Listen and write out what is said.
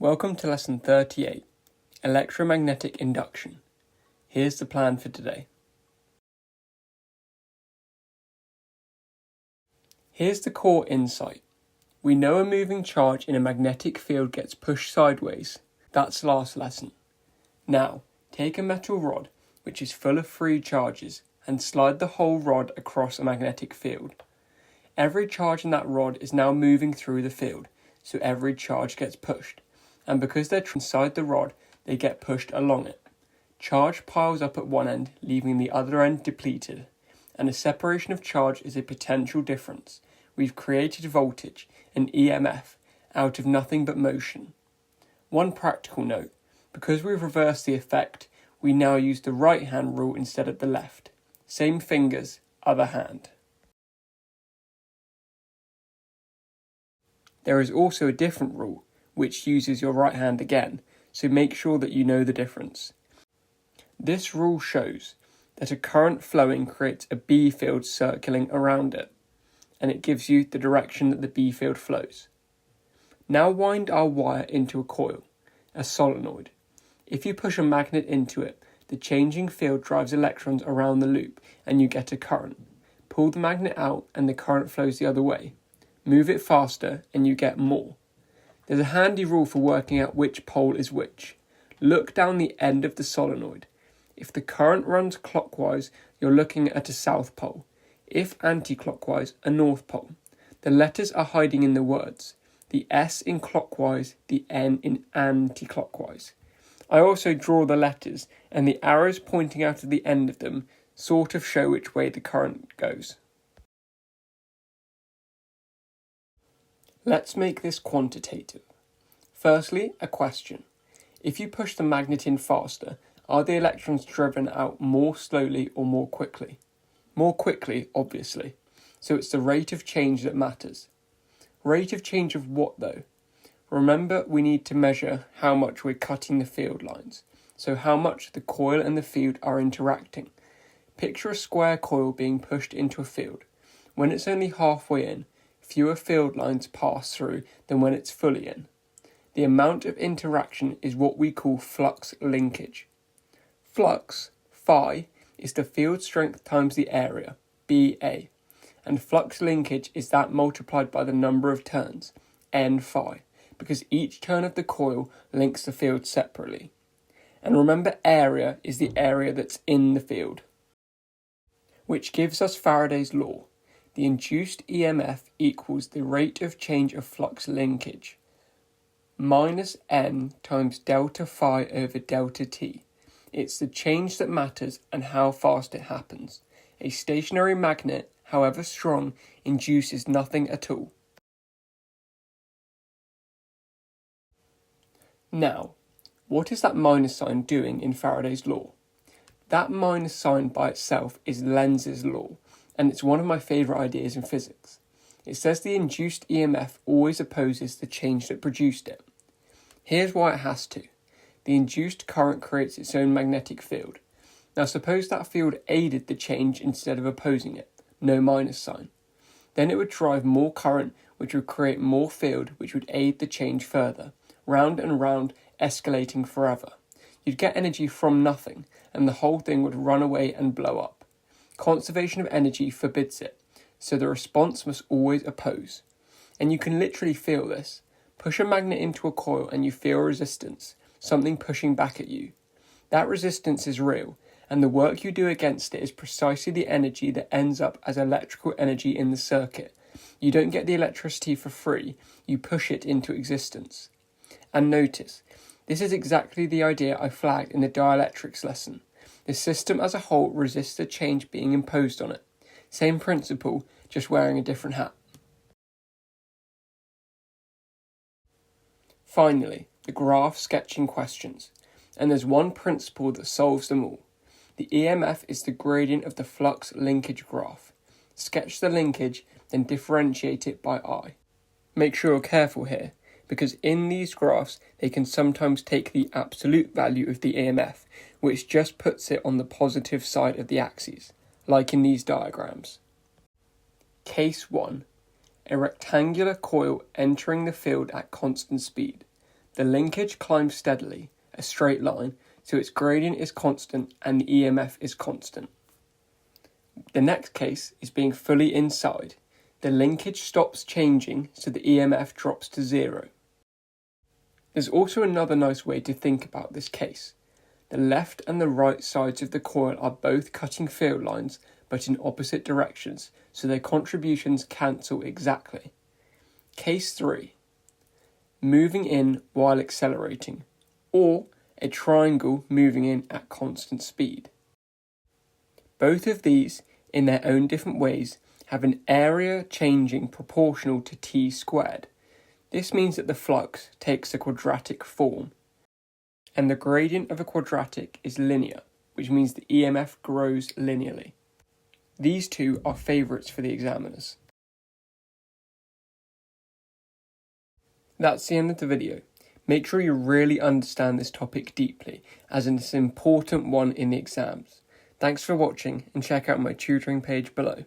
Welcome to lesson 38, Electromagnetic Induction. Here's the plan for today. Here's the core insight. We know a moving charge in a magnetic field gets pushed sideways. That's last lesson. Now, take a metal rod, which is full of free charges, and slide the whole rod across a magnetic field. Every charge in that rod is now moving through the field, so every charge gets pushed. And because they're inside the rod, they get pushed along it. Charge piles up at one end, leaving the other end depleted. And a separation of charge is a potential difference. We've created voltage, an EMF, out of nothing but motion. One practical note, because we've reversed the effect, we now use the right hand rule instead of the left. Same fingers, other hand. There is also a different rule, which uses your right hand again, so make sure that you know the difference. This rule shows that a current flowing creates a B field circling around it, and it gives you the direction that the B field flows. Now wind our wire into a coil, a solenoid. If you push a magnet into it, the changing field drives electrons around the loop and you get a current. Pull the magnet out and the current flows the other way. Move it faster and you get more. There's a handy rule for working out which pole is which. Look down the end of the solenoid. If the current runs clockwise, you're looking at a south pole. If anti-clockwise, a north pole. The letters are hiding in the words. The S in clockwise, the N in anti-clockwise. I also draw the letters, and the arrows pointing out of the end of them sort of show which way the current goes. Let's make this quantitative. Firstly, a question. If you push the magnet in faster, are the electrons driven out more slowly or more quickly? More quickly, obviously. So it's the rate of change that matters. Rate of change of what though? Remember, we need to measure how much we're cutting the field lines. So how much the coil and the field are interacting. Picture a square coil being pushed into a field. When it's only halfway in, fewer field lines pass through than when it's fully in. The amount of interaction is what we call flux linkage. Flux, phi, is the field strength times the area, BA, and flux linkage is that multiplied by the number of turns, N phi, because each turn of the coil links the field separately. And remember, area is the area that's in the field, which gives us Faraday's law. The induced EMF equals the rate of change of flux linkage, minus N times delta phi over delta T. It's the change that matters and how fast it happens. A stationary magnet, however strong, induces nothing at all. Now, what is that minus sign doing in Faraday's law? That minus sign by itself is Lenz's law, and it's one of my favourite ideas in physics. It says the induced EMF always opposes the change that produced it. Here's why it has to. The induced current creates its own magnetic field. Now suppose that field aided the change instead of opposing it, no minus sign. Then it would drive more current, which would create more field, which would aid the change further, round and round, escalating forever. You'd get energy from nothing, and the whole thing would run away and blow up. Conservation of energy forbids it, so the response must always oppose. And you can literally feel this. Push a magnet into a coil and you feel resistance, something pushing back at you. That resistance is real, and the work you do against it is precisely the energy that ends up as electrical energy in the circuit. You don't get the electricity for free, you push it into existence. And notice, this is exactly the idea I flagged in the dielectrics lesson. The system as a whole resists the change being imposed on it. Same principle, just wearing a different hat. Finally, the graph sketching questions. And there's one principle that solves them all. The EMF is the gradient of the flux linkage graph. Sketch the linkage, then differentiate it by I. Make sure you're careful here, because in these graphs they can sometimes take the absolute value of the EMF, which just puts it on the positive side of the axes, like in these diagrams. Case 1. A rectangular coil entering the field at constant speed. The linkage climbs steadily, a straight line, so its gradient is constant and the EMF is constant. The next case is being fully inside. The linkage stops changing, so the EMF drops to 0. There's also another nice way to think about this case. The left and the right sides of the coil are both cutting field lines, but in opposite directions, so their contributions cancel exactly. Case 3. Moving in while accelerating, or a triangle moving in at constant speed. Both of these, in their own different ways, have an area changing proportional to t squared. This means that the flux takes a quadratic form, and the gradient of a quadratic is linear, which means the EMF grows linearly. These two are favourites for the examiners. That's the end of the video. Make sure you really understand this topic deeply, as it's an important one in the exams. Thanks for watching, and check out my tutoring page below.